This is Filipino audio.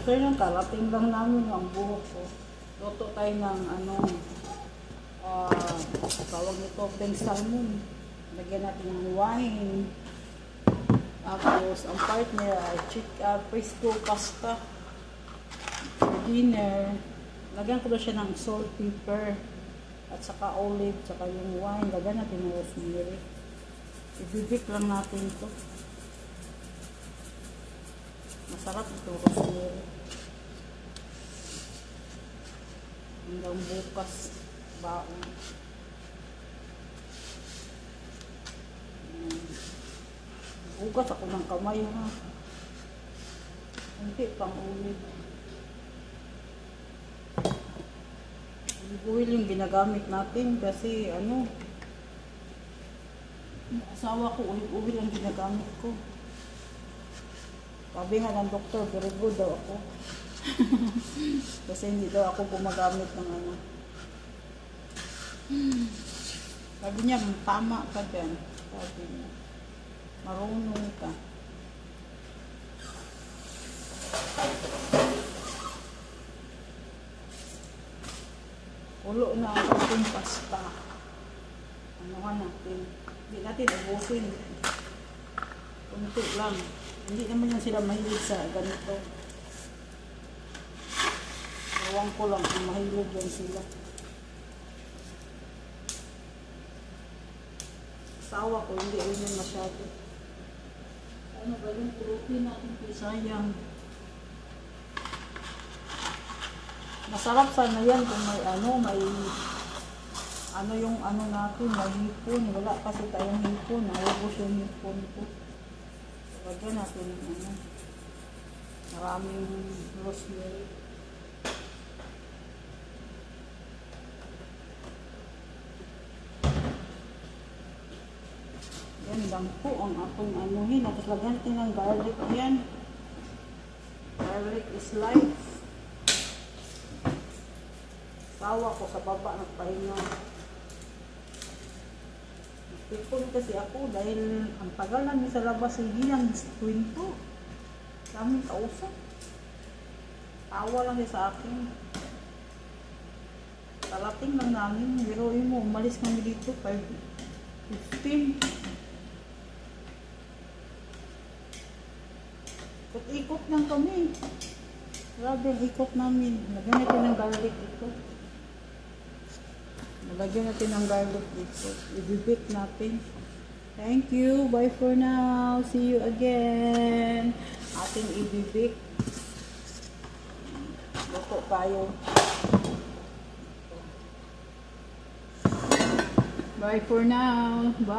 So yun, karating lang namin ang buhok ko. Luto tayo ng tawag nito, pink salmon. Lagyan natin ng wine. Tapos, ang partner ay pesto pasta. For dinner, lagyan ko na siya ng salt, pepper, at saka olive, saka yung wine. Lagyan natin ng rosemary. Ibibik lang natin ito. Masarap ito, rosemary. Hanggang bukas, baon. Bukas ako ng kamay, ha. Hindi, pang-ulit. Olive yung ginagamit natin kasi asawa ko, olive ang ginagamit ko. Sabi nga ng doktor, very good daw ako. Kasi hindi daw ako gumagamit ng Sabi niya, tama ka dyan. Sabi niya, marunong ka. Ulo na ang ating pasta. Anuhan natin. Hindi natin ubusin. Kunti lang. Hindi naman yan sila mahilig sa ganito. Ewan ko lang kung mahilig yan sila. Sawa ko, hindi rin yan masyado. Ano ba yung pulutin natin? Sayang. Masarap sana yan kung may yung natin, may hipon. Wala kasi tayong hipon. Naubos yung hipon ko. Lagyan natin maraming rosemary. Yan lang po ang atong anuhin. Tapos lagyan natin ng garlic yan. Garlic is life. Sawa ko sa baba nagpahinga. Tipon kasi ako dahil ang tagal lang sa labas, hindi lang kwento. Daming kausap. Tawa lang siya sa akin. Talating lang namin. Pero mo, umalis kami dito 5:15. Ikot lang kami. Grabe ang ikot namin. Lagyan natin ng garlic ito. Lagyan natin ng garlic dito. I-bake natin. Thank you. Bye for now. See you again. Ating i-bake. Luto tayo. Bye for now. Bye.